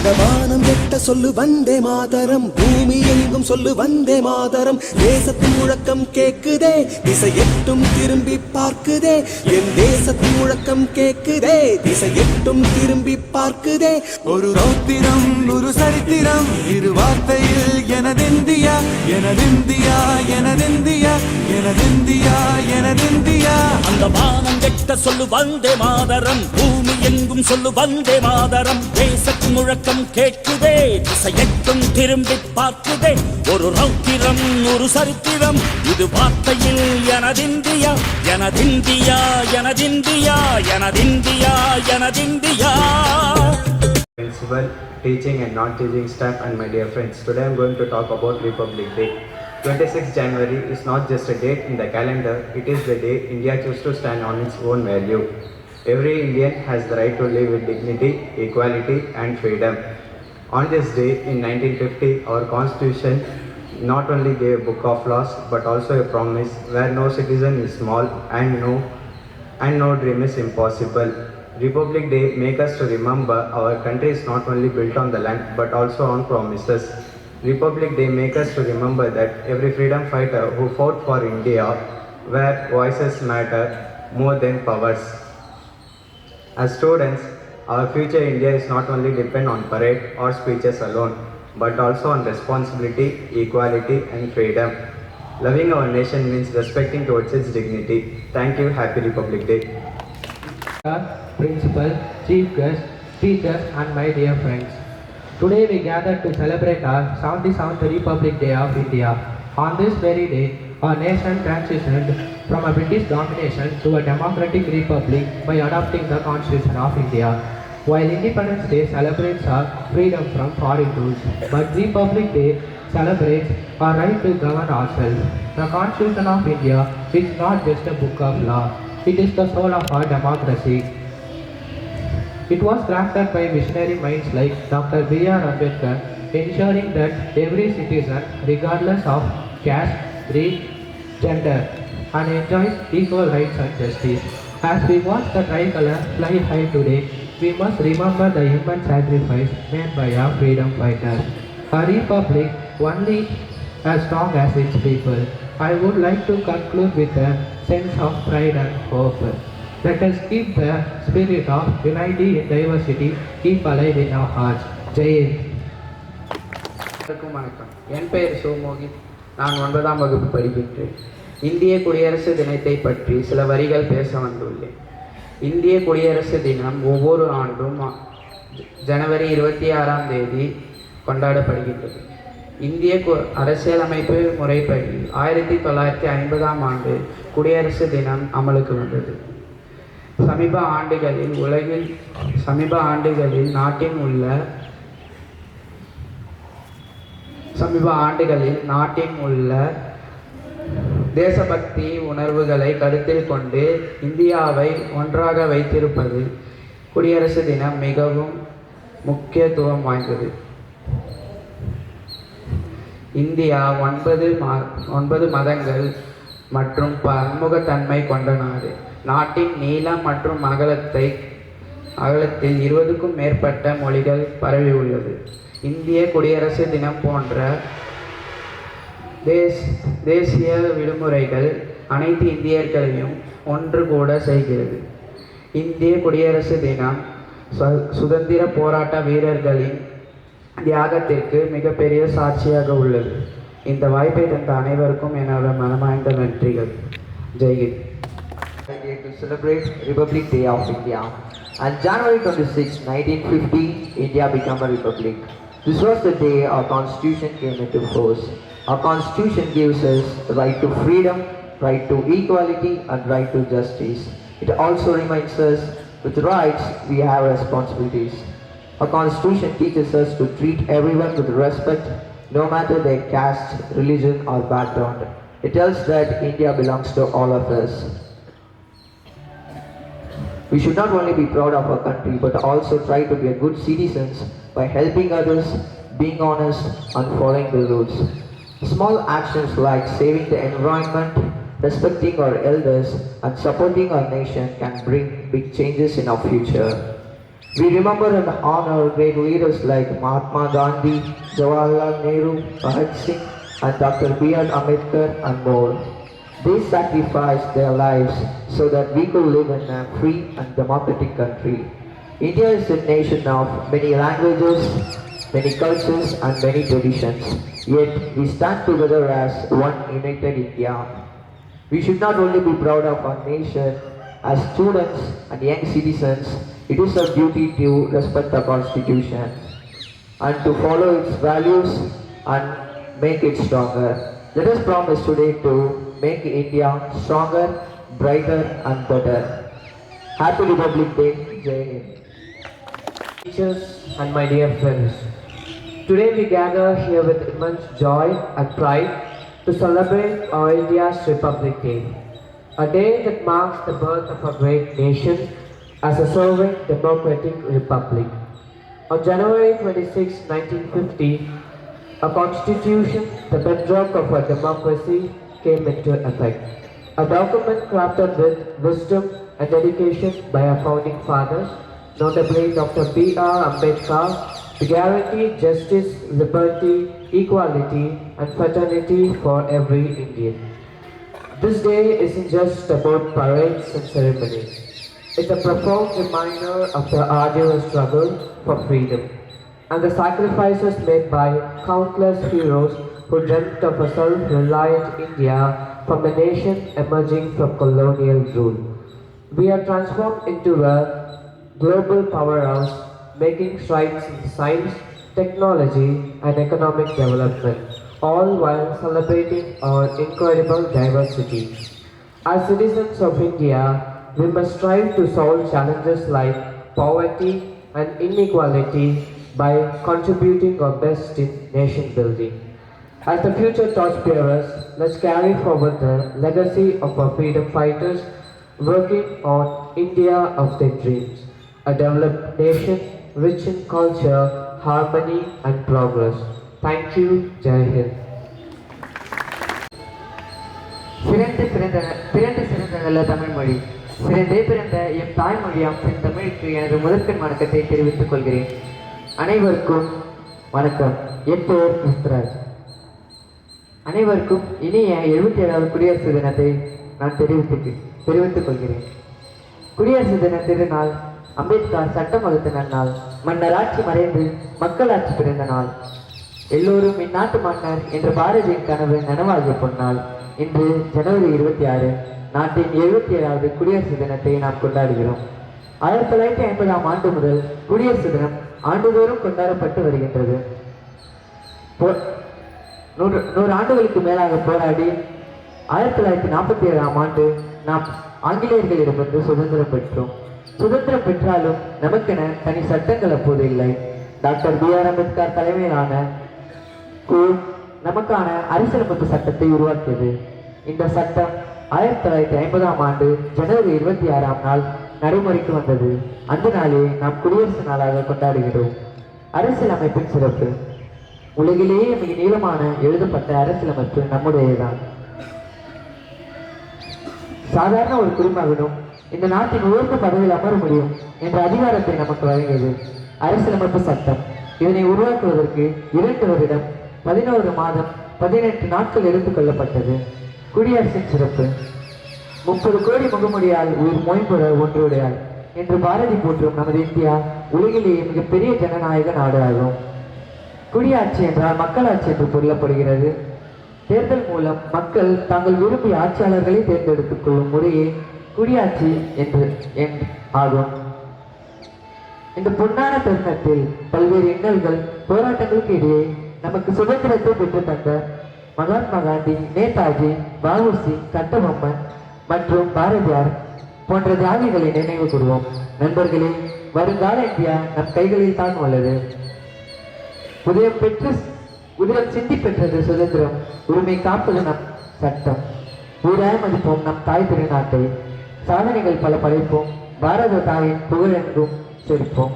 அந்த வானம் எட்ட சொல்லு வந்தே மாதரம், பூமி எங்கும் சொல்லு வந்தே மாதரம். தேசத்தின் முழக்கம் கேக்குதே, திசை எட்டும் திரும்பி பார்க்குதே. என் தேசத்தின் முழக்கம் கேக்குதே, திசை எட்டும் திரும்பி பார்க்குதே. ஒரு ரௌத்திரம் ஒரு சரித்திரம், இரு வார்த்தையில் எனதிந்தியா எனதிந்தியா எனதிந்தியா எனதிந்தியா எனதிந்தியா. அந்த வானம் எட்ட சொல்லு வந்தே மாதரம், பூமி எங்கும் சொல்லு வந்தே மாதரம். தேசத்தின் முழக்கம் கேட்குதே, திசை எட்டும் திரும்பி பார்க்குதே. ஒரு ரௌத்திரம் ஒரு சரித்திரம், இது வார்த்தையில் எனதிந்தியா எனதிந்தியா எனதிந்தியா எனதிந்தியா எனதிந்தியா. Principal, teaching and non-teaching staff and my dear friends, today I am going to talk about Republic Day. 26 January is not just a date in the calendar, it is the day India chose to stand on its own value. Every Indian has the right to live with dignity, equality and freedom. On this day in 1950, our constitution not only gave a book of laws but also a promise where no citizen is small and no dream is impossible. Republic Day make us to remember our country is not only built on the land but also on promises. Republic Day make us to remember that every freedom fighter who fought for India, where voices matter more than powers. As students, our future India is not only depend on parade or speeches alone, but also on responsibility, equality and freedom. Loving our nation means respecting towards its dignity. Thank you. Happy Republic Day. Principal, chief guest, teachers and my dear friends. Today we gathered to celebrate our 77th Republic Day of India. On this very day, our nation transitioned from a British domination to a democratic republic by adopting the Constitution of India. While Independence Day celebrates our freedom from foreign rules, but Republic Day celebrates our right to govern ourselves. The Constitution of India is not just a book of law, it is the soul of our democracy. It was crafted by visionary minds like Dr. B.R. Ambedkar, ensuring that every citizen, regardless of caste, creed, gender, and enjoys equal rights and justice. As we watch the tricolor fly high today, we must remember the immense sacrifice made by our freedom fighters. A republic only as strong as its people. I would like to conclude with a sense of pride and hope. Let us keep the spirit of unity in diversity, keep alive in our hearts. Jai Hind. வணக்கம். என் பெயர் சோமோகித். நான் 9ஆம் வகுப்பு படிக்கின்றேன். இந்திய குடியரசு தினத்தை பற்றி சில வரிகள் பேச வந்துள்ளேன். இந்திய குடியரசு தினம் ஒவ்வொரு ஆண்டும் ஜனவரி 26ஆம் தேதி கொண்டாடப்படுகின்றது. இந்திய அரசியலமைப்பு முறைப்படி 1950ஆம் ஆண்டு குடியரசு தினம் அமலுக்கு வந்தது. சமீப ஆண்டுகளில் நாட்டின் உள்ள தேசபக்தி உணர்வுகளை கருத்தில் கொண்டு இந்தியாவை ஒன்றாக வைத்திருப்பது குடியரசு தினம் மிகவும் முக்கியத்துவம் வாய்ந்தது. இந்தியா 9 மதங்கள் மற்றும் பன்முகத்தன்மை கொண்ட நாடு. நாட்டின் நீளம் மற்றும் அகலத்தில் 20க்கும் மேற்பட்ட மொழிகள் பரவி உள்ளது. இந்திய குடியரசு தினம் போன்ற தேசிய விடுமுறைகள் அனைத்து இந்தியர்களையும் ஒன்று கூட செய்கிறது. இந்திய குடியரசு தினம் சுதந்திர போராட்ட வீரர்களின் தியாகத்திற்கு மிகப்பெரிய சாட்சியாக உள்ளது. இந்த வாய்ப்பை தந்த அனைவருக்கும் என்னோட மனமார்ந்த நன்றிகள். ஜெய்ஹிந்த். To celebrate Republic Day of India. On January 26, 1950, India became a republic. This was the day our constitution came into force. Our constitution gives us the right to freedom, right to equality and right to justice. It also reminds us with rights we have responsibilities. Our constitution teaches us to treat everyone with respect, no matter their caste, religion or background. It tells that India belongs to all of us. We should not only be proud of our country but also try to be a good citizens by helping others, being honest and following the rules. Small actions like saving the environment, respecting our elders and supporting our nation can bring big changes in our future. We remember and honor great leaders like Mahatma Gandhi, Jawaharlal Nehru, Bhagat Singh, and Dr. B.R. Ambedkar and more. They sacrificed their lives so that we could live in a free and democratic country. India is a nation of many languages, many cultures, and many traditions. Yet we stand together as one united India. We should not only be proud of our nation, as students and young citizens, it is our duty to respect the Constitution and to follow its values and make it stronger. Let us promise today to make India stronger, brighter and better. Happy Republic Day, Jai Hind. Teachers and my dear friends, today we gather here with immense joy and pride to celebrate our India's Republic Day, a day that marks the birth of a great nation as a sovereign democratic republic. On January 26, 1950, a constitution, the bedrock of our democracy, came into effect. A document crafted with wisdom and dedication by our founding fathers, notably Dr. B.R. Ambedkar, to guarantee justice, liberty, equality, and fraternity for every Indian. This day isn't just about parades and ceremonies. It's a profound reminder of the arduous struggle for freedom and the sacrifices made by countless heroes who dreamt of a self-reliant India from a nation emerging from colonial rule. We are transformed into a global powerhouse, making strides in science, technology, and economic development, all while celebrating our incredible diversity. As citizens of India, we must strive to solve challenges like poverty and inequality by contributing our best in nation building. As the future torchbearers, let's carry forward the legacy of our freedom fighters working on India of their dreams, a developed nation rich in culture, harmony and progress. Thank you, Jai Hind. சிறந்த நல்ல தமிழ் மொழி சிறந்தே பிறந்த M தாய்மொழியாம் என் தமிழுக்கு எனது முதற்கண் வணக்கத்தை தெரிவித்துக் கொள்கிறேன். அனைவருக்கும் வணக்கம். என் பெயர் கிறிஸ்தராஜ். அனைவருக்கும் இனிய 77வது குடியரசு தினத்தை நான் தெரிவித்துக் கொள்கிறேன். குடியரசு தின திருநாள், அம்பேத்கர் சட்டம் வகுத்த நன்னாள், மன்னர் ஆட்சி மறைந்து மக்களாட்சி பிறந்த நாள், எல்லோரும் இந்நாட்டு மன்னர் என்ற பாரதியின் கனவு நனவாகிய பொன்னாள். இன்று ஜனவரி 26 நாட்டின் 77வது குடியரசு தினத்தை நாம் கொண்டாடுகிறோம். 1950ஆம் ஆண்டு முதல் குடியரசு தினம் ஆண்டுதோறும் கொண்டாடப்பட்டு வருகின்றது. 100 ஆண்டுகளுக்கு மேலாக போராடி 1947ஆம் ஆண்டு நாம் ஆங்கிலேயர்களிடமிருந்து சுதந்திரம் பெற்றோம். சுதந்திரம் பெற்றாலும் நமக்கென தனி சட்டங்கள் அப்போது இல்லை. Doctor B.R. அம்பேத்கர் தலைமையிலான குழு நமக்கான அரசியலமைப்பு சட்டத்தை உருவாக்கியது. இந்த சட்டம் 1950ஆம் ஆண்டு ஜனவரி 26ஆம் நாள் நடைமுறைக்கு வந்தது. அந்த நாளே நாம் குடியரசு நாளாக கொண்டாடுகிறோம். அரசியலமைப்பின் சிறப்பு. உலகிலேயே மிக நீளமான எழுதப்பட்ட அரசியலமைப்பு நம்முடையதான். சாதாரண ஒரு குடிமகனும் இந்த நாட்டின் உயர்ந்த பதவியில் அமர முடியும் என்ற அதிகாரத்தை நமக்கு வழங்கியது அரசியலமைப்பு சட்டம். இதனை உருவாக்குவதற்கு 2 வருடம் 11 மாதம் 18 நாட்கள் எடுத்துக் கொள்ளப்பட்டது. குடியரசின் சிறப்பு. 30 கோடி முகமுடியால் உயிர் மொயம்புற ஒன்றுடையாள் என்று பாரதி போற்றும் நமது இந்தியா உலகிலேயே மிகப்பெரிய ஜனநாயக நாடு ஆகும். குடியாட்சி என்றால் மக்களாட்சி என்று சொல்லப்படுகிறது. தேர்தல் மூலம் மக்கள் தாங்கள் விரும்பிய ஆட்சியாளர்களை தேர்ந்தெடுத்துக் கொள்ளும் முறையே குடியாட்சி என்று ஆகும். இந்த பொன்னான தருணத்தில் பல்வேறு இன்னல்கள் போராட்டங்களுக்கு இடையே நமக்கு சுதந்திரத்தை பெற்று தந்த மகாத்மா காந்தி, நேதாஜி, வ.உ.சி., கட்டபொம்மன் மற்றும் பாரதியார் போன்ற தியாகிகளை நினைவு கூறுவோம். நண்பர்களே, வருங்கால இந்தியா நம் கைகளில் தான் உள்ளது. உதயம் சிந்தி பெற்றது சுதந்திரம், உரிமை காப்பது நம் சட்டம். ஊராய மதிப்போம் நம் தாய் திருநாட்டை, சாதனைகள் பல படைப்போம், பாரத தாயின் புகழென்றும் சேர்ப்போம்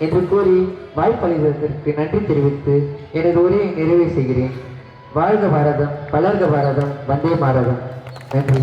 என்று கூறி வாய்ப்பளித்ததற்கு நன்றி தெரிவித்து எனது உரையை நிறைவு செய்கிறேன். வாழ்க பாரதம், வளர்க பாரதம், வந்தே பாரதம். நன்றி.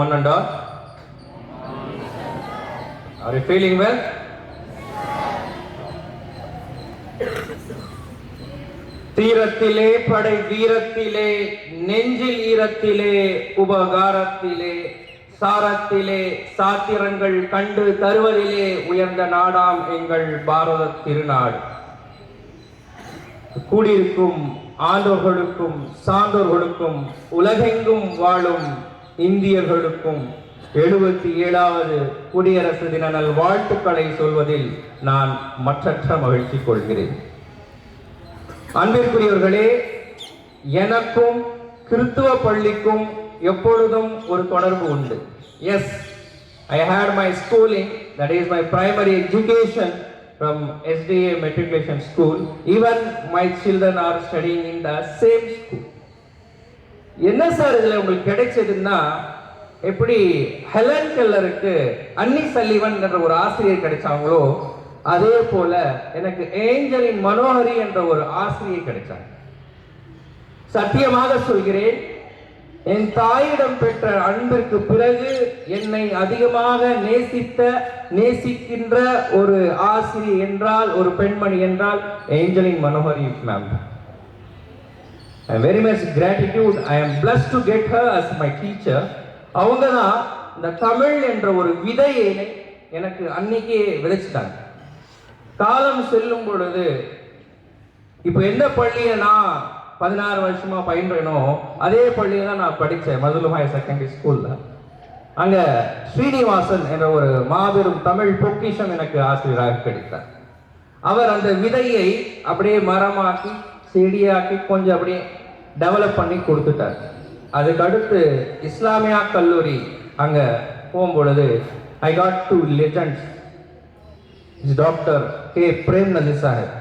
one and all? Are you feeling well? தீரத்திலே படை வீரத்திலே நெஞ்சில் ஈரத்திலே உபகாரத்திலே சாரத்திலே சாத்திரங்கள் கண்டு தருவதிலே உயர்ந்த நாடாம் எங்கள் பாரத திருநாடு. கூடியிருக்கும் ஆண்டோர்களுக்கும் சான்றோர்களுக்கும் உலகெங்கும் வாழும் இந்தியர்களுக்கும் 77வது குடியரசு தின நல் வாழ்த்துக்களை சொல்வதில் நான் மற்றற்ற மகிழ்ச்சி கொள்கிறேன். அன்பிற்குரியவர்களே, எனக்கும் கிறிஸ்துவ பள்ளிக்கும் எப்பொழுதும் ஒரு தொடர்பு உண்டு. Yes, I had my schooling, that is my primary education from SDA Matriculation School. Even my children are studying in the same school. என்ன சார் இதில் உங்களுக்கு கிடைச்சதுன்னா, எப்படி ஹெலன் கெல்லருக்கு அன்னி சல்லிவன் என்ற ஒரு ஆசிரியர் கிடைச்சாங்களோ அதே போல எனக்கு ஏஞ்சலின் மனோஹரி என்ற ஒரு ஆசிரியர் கிடைச்சாங்க. சத்தியமாக சொல்கிறேன், என் தாயிடம் பெற்ற அன்பிற்கு பிறகு என்னை அதிகமாக நேசிக்கின்ற ஒரு ஆசிரியர் என்றால், ஒரு பெண்மணி என்றால் Angeline Manohari ma'am. I am very much gratitude. I am blessed to get her as my teacher. அவங்க தான் இந்த தமிழ் என்ற ஒரு விதையை எனக்கு அன்னைக்கே விதைச்சிட்டாங்க. காலம் செல்லும் பொழுது இப்போ எந்த பள்ளியை நான் 16 வருஷமா பயின்றேனோ அதே பள்ளியை தான் நான் படித்தேன், மதுலம் ஹையர் செகண்டரி ஸ்கூல்ல. அங்க ஸ்ரீனிவாசன் என்ற ஒரு மாபெரும் தமிழ் பொக்கிஷம் எனக்கு ஆசிரியராக கிடைத்தார். அவர் அந்த விதையை அப்படியே மரமாக்கி செடியாக்கி கொஞ்சம் அப்படியே டெவலப் பண்ணி கொடுத்துட்டார். அதுக்கு அடுத்து இஸ்லாமியா கல்லூரி அங்க போகும்பொழுது I got two legends. Doctor K Prem Nazir Sahib,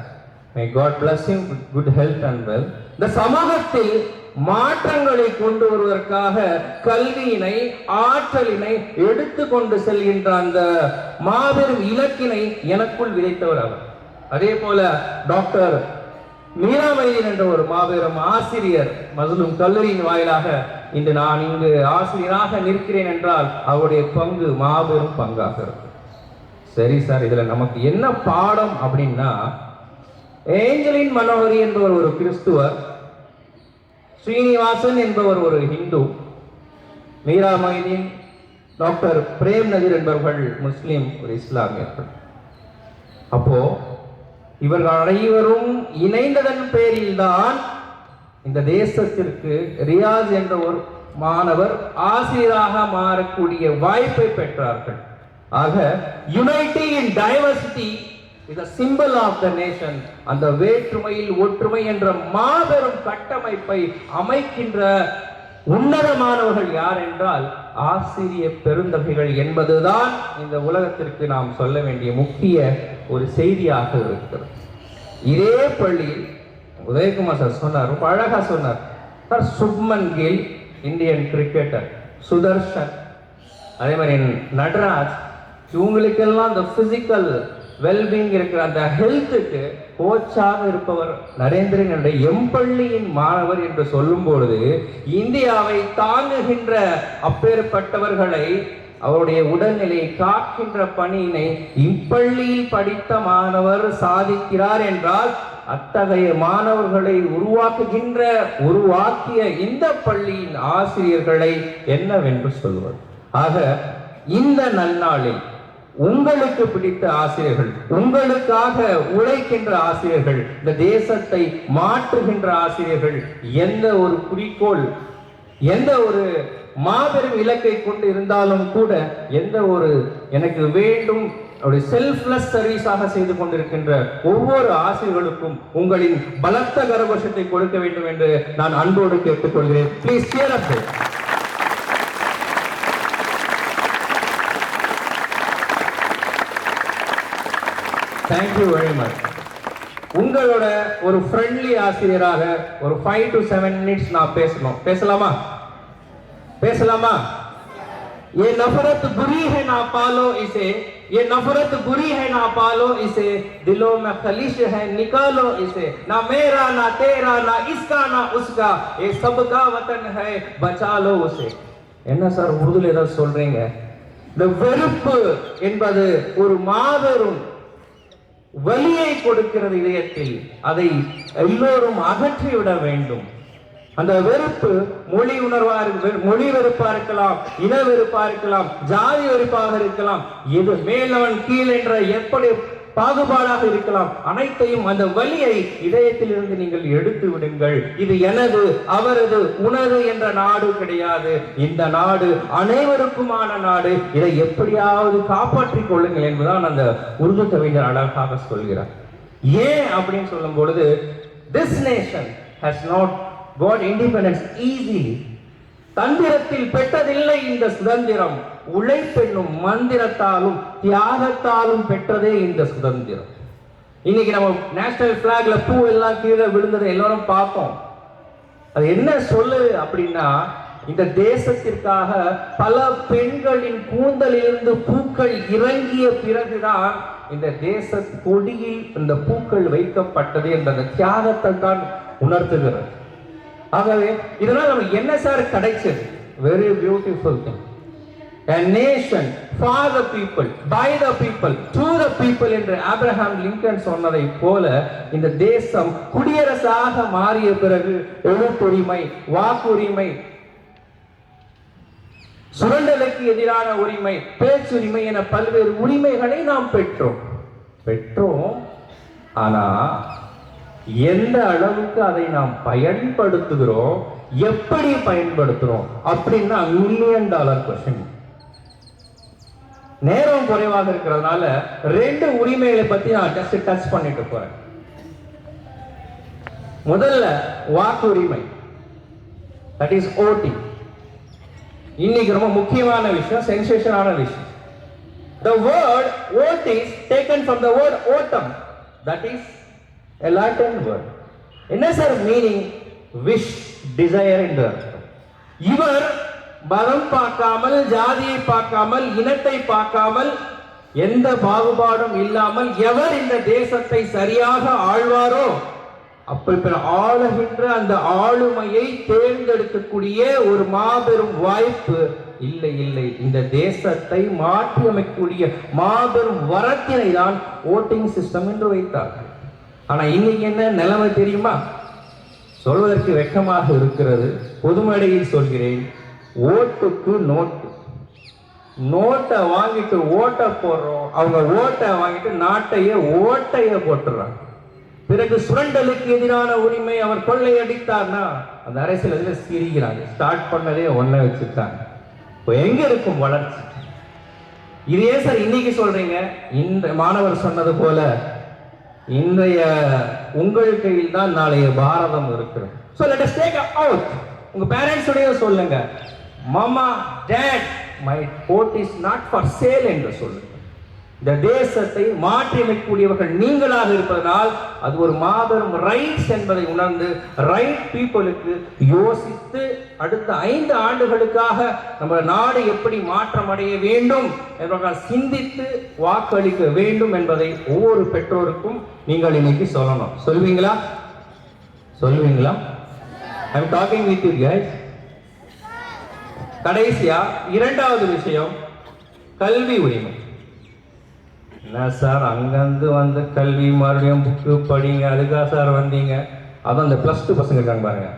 my God bless him with good health and well. இந்த சமூகத்தில் மாற்றங்களை கொண்டு வருவதற்காக கல்வியினை ஆற்றலினை எடுத்து கொண்டு செல்கின்ற அந்த மாபெரும் இலக்கினை எனக்குள் விதைத்தவர் அவர். அதே போல டாக்டர் மீரா மைதீன் என்ற ஒரு மாபெரும் ஆசிரியர் மஸ்லூம் கல்லூரியின் வாயிலாக இன்று நான் இங்கு ஆசிரியராக நிற்கிறேன் என்றால் அவருடைய பங்கு மாபெரும் பங்காக இருக்கும். சரி சார், இதுல நமக்கு என்ன பாடம் அப்படின்னா, ஏஞ்சலின் மனோஹரி என்பவர் ஒரு கிறிஸ்துவர், ஸ்ரீனிவாசன் என்பவர் ஒரு ஹிந்து, மீரா மைதீன், டாக்டர் பிரேம் நஜீர் என்பவர்கள் முஸ்லிம், ஒரு இஸ்லாமியர்கள். அப்போ இவர்கள் அனைவரும் இணைந்ததன் பேரில் தான் இந்த தேசத்திற்கு ரியாஸ் என்ற ஒரு மாணவர் ஆசிரியராக மாறக்கூடிய வாய்ப்பை பெற்றார்கள். ஆக unity in diversity is a symbol of the nation. அந்த வேற்றுமையில் ஒற்றுமை என்ற மாபெரும் கட்டமைப்பை அமைக்கின்ற உன்னதமானவர்கள் யார் என்றால் ஆசிரிய பெருந்தகைகள் என்பதுதான் இந்த உலகத்திற்கு நாம் சொல்ல வேண்டிய முக்கிய ஒரு செய்தியாக இருக்கிறது. இதே பள்ளியில் உதயகுமார் சார் சொன்னார், ரொம்ப அழகா சொன்னார் sir. Shubman Gill Indian cricketer, Sudharsan, அதே மாதிரி நடராஜ், இவங்களுக்கெல்லாம் இந்த பிசிக்கல் வெல்பீயிங் இருக்கிற அந்த ஹெல்த்துக்கு கோச்சாக இருப்பவர் நரேந்திரன் என்ற எம்பள்ளியின் மாணவர் என்று சொல்லும் பொழுது இந்தியாவை தாங்குகின்ற அப்பேற்பட்டவர்களை அவருடைய உடல்நிலையை காக்கின்ற பணியினை இப்பள்ளியில் படித்த மாணவர் சாதிக்கிறார் என்றால் அத்தகைய மாணவர்களை உருவாக்கிய இந்த பள்ளியின் ஆசிரியர்களை என்னவென்று சொல்வது. ஆக இந்த நன்னாளில் உங்களுக்கு பிடித்த ஆசிரியர்கள், உங்களுக்காக உழைக்கின்ற ஆசிரியர்கள், இந்த தேசத்தை மாற்றுகின்ற ஆசிரியர்கள் எந்த ஒரு குறிக்கோள், எந்த ஒரு மாபெரும் இலக்கை கொண்டு இருந்தாலும் கூட எந்த ஒரு எனக்கு வேண்டும் அப்படி செல்ஃப்லெஸ் சர்வீஸாக செய்து கொண்டிருக்கின்ற ஒவ்வொரு ஆசிரியர்களுக்கும் உங்களின் பலத்த கரகோஷத்தை கொடுக்க வேண்டும் என்று நான் அன்போடு கேட்டுக்கொள்கிறேன். Please cheer up. Thank you very much. உங்களோட ஒரு ஃப்ரெண்ட்லி ஆசிரியராக ஒரு 5 to 7 minutes நான் பேசலாமா? ये नफरत बुरी है ना पालो इसे, ये नफरत बुरी है ना पालो इसे, दिलों में खलिश है निकालो इसे, ना मेरा ना तेरा ना इसका ना उसका, ये सबका वतन है बचा लो उसे. என்ன சார் உருதுல ஏதாவது சொல்றீங்க? இந்த வெறுப்பு என்பது ஒரு மாபெரும் வலியை கொடுக்கிறது இதயத்தில். அதை எல்லோரும் அகற்றிவிட வேண்டும். அந்த வெறுப்பு மொழி வெறுப்பா இருக்கலாம், இன வெறுப்பா இருக்கலாம், ஜாதி வெறுப்பாக இருக்கலாம், எது மேலவன் கீழ் என்ற எப்படி பாகுபாடாக இருக்கலாம், அனைத்தையும் அந்த வலியை இதயத்தில் இருந்து நீங்கள் எடுத்து விடுங்கள். இது எனது, அவரது, உனது என்ற நாடு கிடையாது. இந்த நாடு அனைவருக்குமான நாடு. இதை எப்படியாவது காப்பாற்றிக் கொள்ளுங்கள் என்பதுதான் அந்த உருது கவிஞர் அழகாக சொல்கிறார். ஏன் அப்படின்னு சொல்லும் பொழுது, this nation has not got independence easily. தந்திரத்தில் பெற்றதில்லை இந்த சுதந்திரம், உழைப்பெண்ணும் மந்திரத்தாலும் தியாகத்தாலும் பெற்றதே இந்த சுதந்திரம். இன்னைக்கு நம்ம நேஷனல் பிளாக்ல பூ எல்லாம் கீழே விழுந்ததை எல்லாரும் பார்த்தோம். அது என்ன சொல்லுது அப்படின்னா, இந்த தேசத்திற்காக பல பெண்களின் கூந்தலிலிருந்து பூக்கள் இறங்கிய பிறகுதான் இந்த தேச கொடியில் இந்த பூக்கள் வைக்கப்பட்டது என்ற அந்த தியாகத்தை தான் உணர்த்துகிறது. ஆகவே இதனால் நமக்கு என்ன சார் கிடைச்சது? Very beautiful thing. A nation for the people, by the people, to the people என்று ஆப்ரஹாம் லிங்கன் சொன்னதை போல இந்த தேசம் குடியரசாக மாறிய பிறகு எழுத்துரிமை, வாக்குரிமை, சுரண்டலுக்கு எதிரான உரிமை, பேச்சுரிமை என பல்வேறு உரிமைகளை நாம் பெற்றோம். ஆனா எந்த அளவுக்கு அதை நாம் பயன்படுத்துகிறோம், எப்படி பயன்படுத்துறோம் அப்படின்னா $1,000,000 கொஸ்டின். நேரம் குறைவாக இருக்கிறதுனால 2 உரிமைகளை பத்தி நான் ஜஸ்ட் டச் பண்ணிட்டு போறேன். முதல்ல வாக்குரிமை, தட் இஸ் voting. இன்னைக்கு ரொம்ப முக்கியமான விஷயம், சென்சேஷனான விஷயம். The word vote is taken from the word votum, that is a Latin word. என்ன சார் மீனிங்? wish, desire என்று அர்த்தம். இவர் மதம் பார்க்காமல், ஜாதியை பார்க்காமல், இனத்தை பார்க்காமல், எந்த பாகுபாடும் இல்லாமல் எவர் இந்த தேசத்தை சரியாக ஆழ்வாரோ அப்படி ஆளுகின்ற அந்த ஆளுமையை தேர்ந்தெடுக்கக்கூடிய ஒரு மாபெரும் வாய்ப்பு. இல்லை, இந்த தேசத்தை மாற்றி அமைக்கக்கூடிய மாபெரும் வரத்தினை தான் ஓட்டிங் சிஸ்டம் என்று வைத்தார்கள். ஆனா இன்னைக்கு என்ன நிலைமை தெரியுமா? சொல்வதற்கு வெட்கமாக இருக்கிறது, பொதுமேடையில் சொல்கிறேன். ஓட்டுக்கு நோட்டை வாங்கிட்டு ஓட்டை போடுறோம், அவங்க ஓட்டை வாங்கிட்டு ஓட்டைய போட்டுறாங்க. பிறகு சுரண்டலுக்கு எதிரான உரிமை, அவர் கொள்ளையடித்தார்னா அந்த அரசியல் சிரிக்கிறாங்க. ஸ்டார்ட் பண்ணதே ஒன்ன வச்சுட்டாங்க. எங்க இருக்கும் வளர்ச்சி? இதே சார் இன்னைக்கு சொல்றீங்க. இந்த மாணவர் சொன்னது போல இன்றைய உங்கள் கையில் தான் நாளைய பாரதம் இருக்கிறது. So let us take out. உங்க பேரண்ட்ஸ் உடைய சொல்லுங்க, மாமா, dot, my vote is not for sale என்று சொல்லுங்க. இந்த தேசத்தை மாற்றி அமைக்கக்கூடியவர்கள் நீங்களாக இருப்பதனால் அது ஒரு மாபெரும் ரைட்ஸ் என்பதை உணர்ந்து ரைட் பீப்புளுக்கு யோசித்து அடுத்த 5 ஆண்டுகளுக்காக நம்ம நாடு எப்படி மாற்றம் அடைய வேண்டும் என்பவர்கள் சிந்தித்து வாக்களிக்க வேண்டும் என்பதை ஒவ்வொரு பெற்றோருக்கும் நீங்கள் இன்னைக்கு சொல்லணும். சொல்வீங்களா? I am talking with you guys. கடைசியா 2வது விஷயம், கல்வி உரிமை. என்ன சார் அங்கிருந்து வந்து கல்வி மறுபடியும் புக்கு படிங்க, அதுக்காக சார் வந்தீங்க? அதான் இந்த +2 பசங்க இருக்காங்க பாருங்க,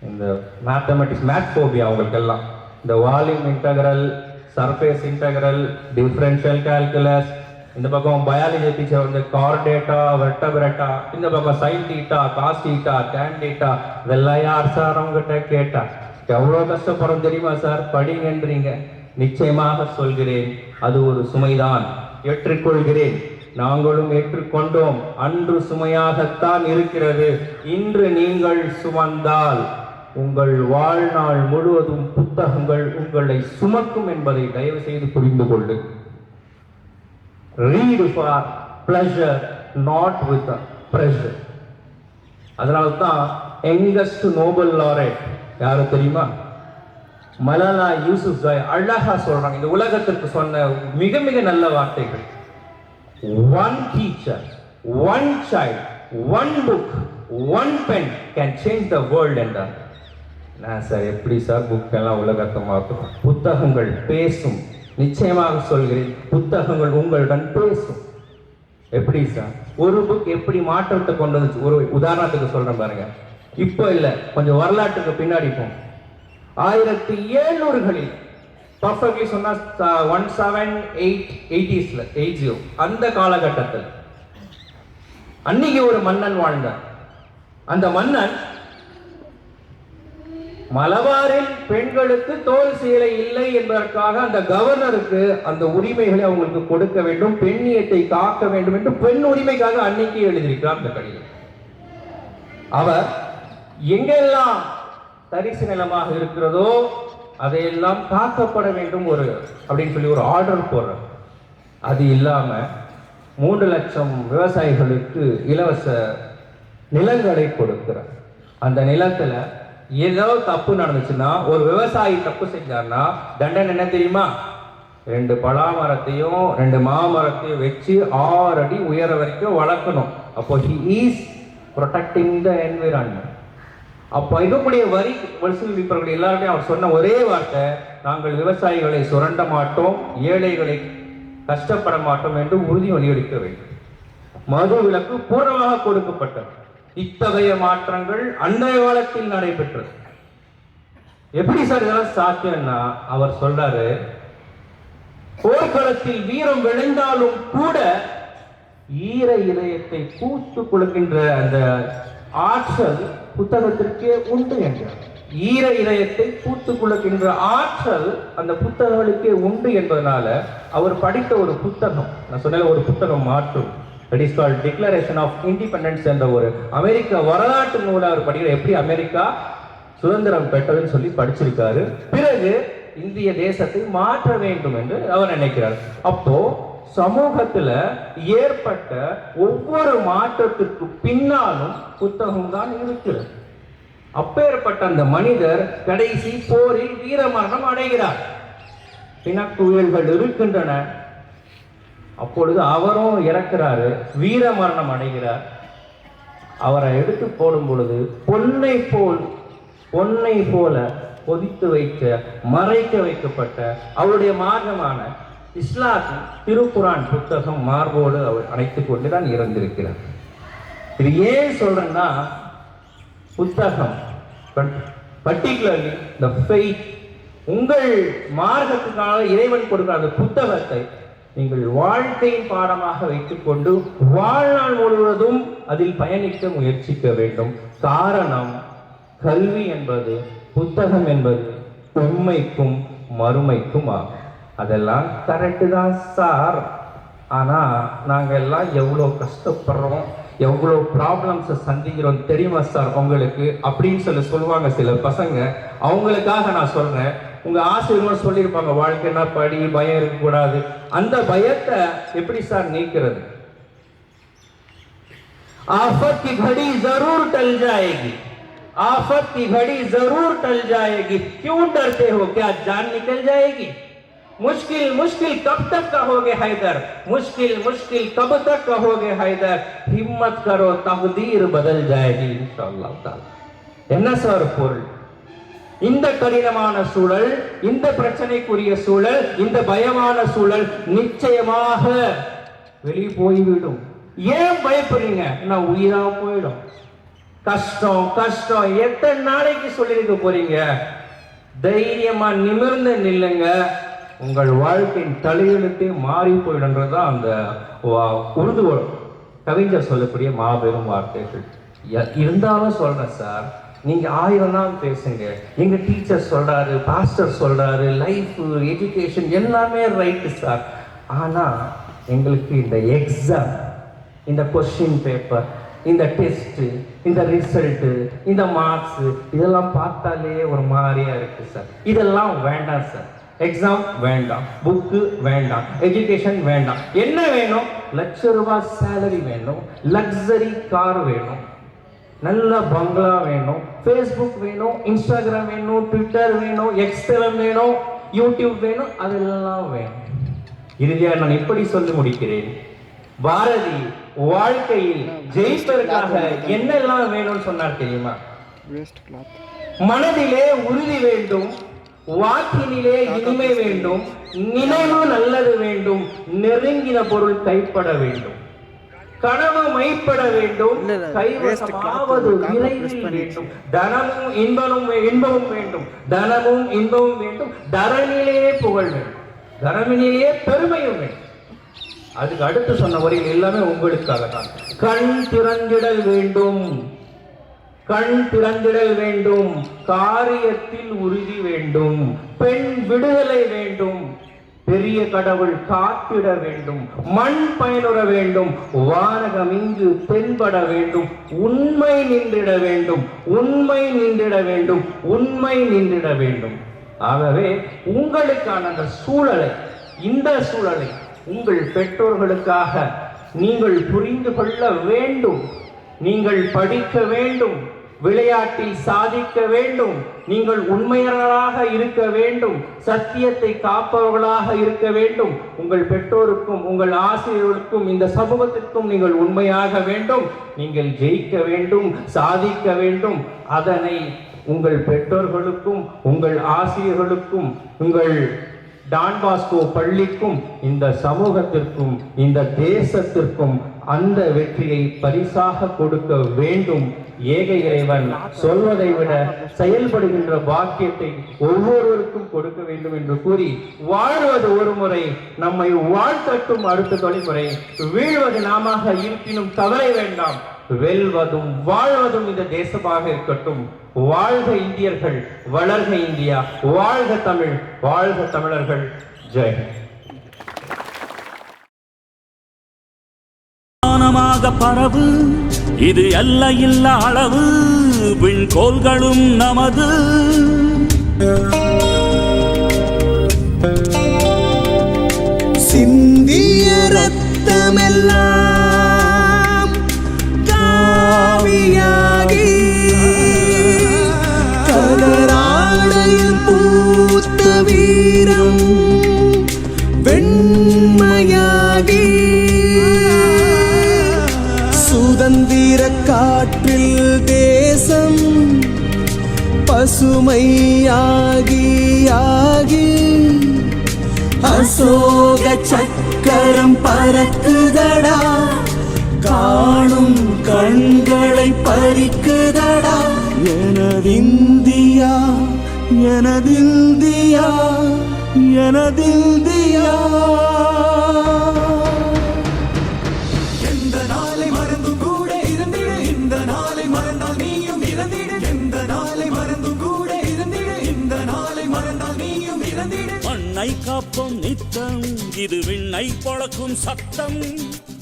இந்த மேத்தமெட்டிக்ஸ், மேத் ஃபோபியா அவங்களுக்கெல்லாம். இந்த volume integral, surface integral, differential calculus, இந்த பக்கம் பயாலஜி டீச்சர் வந்து கார்டேட்டா, வெர்டபிரேட்டா, இந்த பக்கம் sine theta, cos theta, tan theta, இதெல்லாம் யார் சார் அவங்ககிட்ட கேட்டா? எவ்வளோ கஷ்டப்படும் தெரியுமா சார்? படிங்கன்றீங்க. நிச்சயமாக சொல்கிறேன், அது ஒரு சுமைதான். ஏற்றுக்கொள்கிறேன், நாங்களும் ஏற்றுக்கொண்டோம். அன்று சுமையாகத்தான் இருக்கிறது. இன்று நீங்கள் சுமந்தால் உங்கள் வாழ்நாள் முழுவதும் புத்தகங்கள் உங்களை சுமக்கும் என்பதை தயவு செய்து புரிந்து கொண்டு. Read for pleasure, not with pressure. அதனால்தான் யங்கஸ்ட் நோபல் லாரெட் யாரு தெரியுமா? மலாலா யூசுப்ஸாய் அழகா சொல்றாங்க. இந்த உலகத்திற்கு சொன்ன மிக மிக நல்ல வார்த்தைகள். One teacher, one child, one book, one pen can change the world என்றார். நான் சார் எப்படி சார் புக்கெல்லாம் உலகத்தை மாற்றும்? புத்தகங்கள் பேசும், நிச்சயமாக சொல்கிறேன், புத்தகங்கள் உங்களுடன் பேசும். எப்படி சார் ஒரு புக் எப்படி மாற்றத்தை கொண்டு வந்துச்சு? ஒரு உதாரணத்துக்கு சொல்றேன் பாருங்க. இப்போ இல்லை, கொஞ்சம் வரலாற்றுக்கு பின்னாடி போம். 1700களில் பர்ஃபெக்ட்லி சொன்னா 1780 அந்த காலகட்டத்தில் அன்னைக்கு ஒரு மன்னன் வாழ்ந்தார். அந்த மன்னன் மலபாரில் பெண்களுக்கு தோல் சீலை இல்லை என்பதற்காக அந்த கவர்னருக்கு அந்த உரிமைகளை அவங்களுக்கு கொடுக்க வேண்டும், பெண்ணியத்தை காக்க வேண்டும் என்று பெண் உரிமைக்காக அன்னைக்கு எழுதியிருக்கிறார் அந்த கடிதம். அவர் எங்கெல்லாம் தரிசு நிலமாக இருக்கிறதோ அதையெல்லாம் காக்கப்பட வேண்டும் ஒரு அப்படின்னு சொல்லி ஒரு ஆர்டர் போடுறார். அது இல்லாம 3 லட்சம் விவசாயிகளுக்கு இலவச நிலங்களை கொடுக்கிறார். அந்த நிலத்துல ஏதோ தப்பு நடந்துச்சுன்னா, ஒரு விவசாயி தப்பு செஞ்சார்னா தண்டனை என்ன தெரியுமா? 2 பலாமரத்தையும் 2 மாமரத்தையும் வச்சு 6 அடி உயர வரைக்கும் வளர்க்கணும். அப்போ he is protecting the environment. அப்போ இருக்கக்கூடிய வரி வசூலிப்பவர்கள் எல்லாருமே அவர் சொன்ன ஒரே வார்த்தை, நாங்கள் விவசாயிகளை சுரண்ட மாட்டோம், ஏழைகளை கஷ்டப்பட மாட்டோம் என்று உறுதிமொழி எடுக்க வேண்டும். மது விலக்கு பூர்ணமாக கொடுக்கப்பட்டது. இத்தகைய மாற்றங்கள் அன்றைய காலத்தில் நடைபெற்றது. எப்படி சார் இதெல்லாம் சாத்தியம்னா, அவர் சொல்றாரு, போர்க்களத்தில் வீரம் விளைந்தாலும் கூட ஈர இதயத்தை பூத்து குலுக்கின்ற அந்த ஆற்றல் புத்தகத்திற்கே உண்டு என்றார். ஈர இதயத்தை பூத்து குலுக்கின்ற ஆற்றல் அந்த புத்தகங்களுக்கே உண்டு என்பதனால அவர் படித்த ஒரு புத்தகம், நான் சொன்ன ஒரு புத்தகம் மாற்றும், that is called Declaration of Independence என்ற ஒரு அமெரிக்க வரலாற்று நூலை அவர் படிக்கிற, எப்படி அமெரிக்கா சுதந்திரம் பெற்றதுன்னு சொல்லி படிச்சிருக்காரு. பிறகு இந்திய தேசத்தை மாற்ற வேண்டும் என்று அவர் நினைக்கிறார். அப்போ சமூகத்துல ஏற்பட்ட ஒவ்வொரு மாற்றத்திற்கு பின்னாலும் புத்தகம் தான் இருக்கிறது. அப்பேற்பட்ட அந்த மனிதர் கடைசி போரில் வீரமரணம் அடைகிறார். பிணக்குயில்கள் இருக்கின்றன. அப்பொழுது அவரும் இறக்கிறாரு, வீரமரணம் அடைகிறார். அவரை எடுத்து போடும் பொழுது பொன்னை போல பொதித்து வைக்க மறைக்க வைக்கப்பட்ட அவருடைய மார்க்கமான இஸ்லாத்தின் திருக்குரான் புத்தகம் மார்போடு அவர் அணைத்துக் கொண்டுதான் இறந்திருக்கிறார். இது ஏன் சொல்றேன்னா, புத்தகம் பர்டிகுலர்லி the faith, உங்கள் மார்க்கத்துக்காக இறைவன் கொடுக்கிற அந்த புத்தகத்தை நீங்கள் வாழ்க்கையின் பாடமாக வைத்துக் கொண்டு வாழ்நாள் முழுவதும் அதில் பயணிக்க முயற்சிக்க வேண்டும். காரணம், கல்வி என்பது, புத்தகம் என்பது உண்மைக்கும் மறுமைக்கும் ஆகும். அதெல்லாம் கரெக்டு தான் சார், ஆனா நாங்க எல்லாம் எவ்வளோ கஷ்டப்படுறோம், எவ்வளோ ப்ராப்ளம்ஸை சந்திக்கிறோம் தெரியுமா சார் உங்களுக்கு அப்படின்னு சொல்லுவாங்க சில பசங்க. அவங்களுக்காக நான் சொல்றேன், உங்க ஆசிரியர்கள் சொல்லியிருப்பாங்க வாழ்க்கைன்னா படி, பயம் இருக்கக்கூடாது. அந்த பயத்தை எப்படி சார் நீக்கிறது? आफत की घड़ी जरूर टल जाएगी, आफत की घड़ी जरूर टल जाएगी, क्यों डरते हो, क्या जान निकल जाएगी? मुश्किल मुश्किल कब तक कहोगे हैदर, मुश्किल मुश्किल कब तक कहोगे हैदर, हिम्मत करो तकदीर बदल जाएगी इंशाअल्लाह ताला. என்ன சார் பொருள்? இந்த கடினமான சூழல், இந்த பிரச்சனைக்குரிய சூழல், இந்த பயமான சூழல் நிச்சயமாக வெளியே போய்விடும். ஏன் பயப்படுறீங்க? நான் உயிரா போயிடும். கஷ்டம் கஷ்டம் எத்தனை நாளைக்கு சொல்லிருக்க போறீங்க? தைரியமா நிமிர்ந்து நில்லுங்க, உங்கள் வாழ்க்கையின் தலையெழுத்தே மாறி போயிடுன்றதுதான் அந்த உருது கவிஞர் சொல்லக்கூடிய மாபெரும் வார்த்தைகள். இருந்தாலும் சொல்றேன் சார், நீங்க 1000 நாள் பேசுங்க, எங்க டீச்சர் சொல்றாரு, பாஸ்டர் சொல்றாரு, லைஃப் எஜுகேஷன் எல்லாமே ரைட்டு சார். ஆனா எங்களுக்கு இந்த எக்ஸாம், இந்த கொஸ்டின் பேப்பர், இந்த டெஸ்ட், இந்த ரிசல்ட், இந்த மார்க்ஸ் இதெல்லாம் பார்த்தாலே ஒரு மாதிரியா இருக்கு சார். இதெல்லாம் வேண்டாம் சார். எக்ஸாம் வேண்டாம், புக்கு வேண்டாம், எஜுகேஷன் வேண்டாம். என்ன வேணும்? ₹1,00,000 சேலரி வேணும், லக்ஸரி கார் வேணும், நல்ல பங்களா வேணும், ஃபேஸ்புக் வேணும், இன்ஸ்டாகிராம் வேணும், ட்விட்டர் வேணும், எக்ஸ்தலம் வேணும், யூடியூப் வேணும், அதெல்லாம் வேணும். இறுதியாக நான் இப்படி சொல்லி முடிக்கிறேன், பாரதி வாழ்க்கையில் ஜெயிப்பதற்காக என்னெல்லாம் வேணும்னு சொன்னார் தெரியுமா? மனதிலே உறுதி வேண்டும், வாக்கினிலே இனிமை வேண்டும், நினைவு நல்லது வேண்டும், நெருங்கின பொருள் கைப்பட வேண்டும், கனவு மைப்பட வேண்டும், கைவசமாவது விரைவில் வேண்டும், தனமும் இன்பமும் வேண்டும், தனமும் இன்பமும் வேண்டும், தரனிலே புகழ் வேண்டும், தரமினிலே பெருமையும் வேண்டும். அதுக்கு அடுத்து சொன்ன வரையில் எல்லாமே உங்களுக்காக தான். கண் திறந்திடல் வேண்டும், கண் திறந்திடல் வேண்டும், காரியத்தில் உறுதி வேண்டும், பெண் விடுதலை வேண்டும், பெரிய கடவுள் காத்திட வேண்டும், மண் பயனுற வேண்டும், வானகம் இங்கு தென்பட வேண்டும், உண்மை நின்றிட வேண்டும், உண்மை நின்றிட வேண்டும், உண்மை நின்றிட வேண்டும். ஆகவே உங்களுக்கான அந்த சூழலை, இந்த சூழலை உங்கள் பெற்றோர்களுக்காக நீங்கள் புரிந்து கொள்ள வேண்டும். நீங்கள் படிக்க வேண்டும், விளையாட்டில் சாதிக்க வேண்டும், நீங்கள் உண்மையாளராக இருக்க வேண்டும், சத்தியத்தை காப்பவர்களாக இருக்க வேண்டும். உங்கள் பெற்றோருக்கும் உங்கள் ஆசிரியர்களுக்கும் இந்த சமூகத்திற்கும் நீங்கள் உண்மையாக வேண்டும். நீங்கள் ஜெயிக்க வேண்டும், சாதிக்க வேண்டும். அதனை உங்கள் பெற்றோர்களுக்கும் உங்கள் ஆசிரியர்களுக்கும் உங்கள் டான் பாஸ்கோ பள்ளிக்கும் இந்த சமூகத்திற்கும் இந்த தேசத்திற்கும் அந்த வெற்றியை பரிசாக கொடுக்க வேண்டும். ஏக இறைவன் சொல்வதை விட செயல்படுகின்ற பாக்கியத்தை ஒவ்வொருவருக்கும் கொடுக்க வேண்டும் என்று கூறி, வாழ்வது ஒரு முறை, நம்மை வாழ்த்தட்டும் அடுத்த தலைமுறை, வீழ்வது நாம இருப்பினும் கவலை வேண்டாம், வெல்வதும் வாழ்வதும் இந்த தேசமாக இருக்கட்டும். வாழ்க இந்தியர்கள், வளர்க இந்தியா, வாழ்க தமிழ், வாழ்க தமிழர்கள். ஜெய். பரவு இது எல்லையில்லா அளவு, விண்கோள்களும் நமது. சிந்திய ரத்தமெல்லாம் காவியாகி, கதராடையில் பூத்த வீரம் வெண்மையாகி, சுதந்திர காற்றில் தேசம் பசுமையாகி ஆகி, அசோக சக்கரம் பறக்குதடா, காணும் கண்களை பறிக்குதடா. எனதிந்தியா, எனதிந்தியா, எனதிந்தியா. எந்த நாளை மறந்தும் கூட இருந்திடு, இந்த நாளை மறந்தால் நீயும் இறந்திடு. எந்த நாளை மறந்தும் கூட இருந்திடு, இந்த நாளை மறந்தால் நீயும் இறந்திடு. மண்ணை காப்போம் நித்தம், இது விண்ணை பொழக்கும் சத்தம்.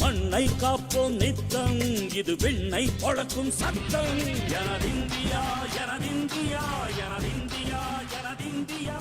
மண்ணை காப்போம் நித்தம், இது விண்ணை பொழக்கும் சத்தம். எனதிந்தியா, எனதிந்தியா, எனதிந்தியா, எனதிந்தியா.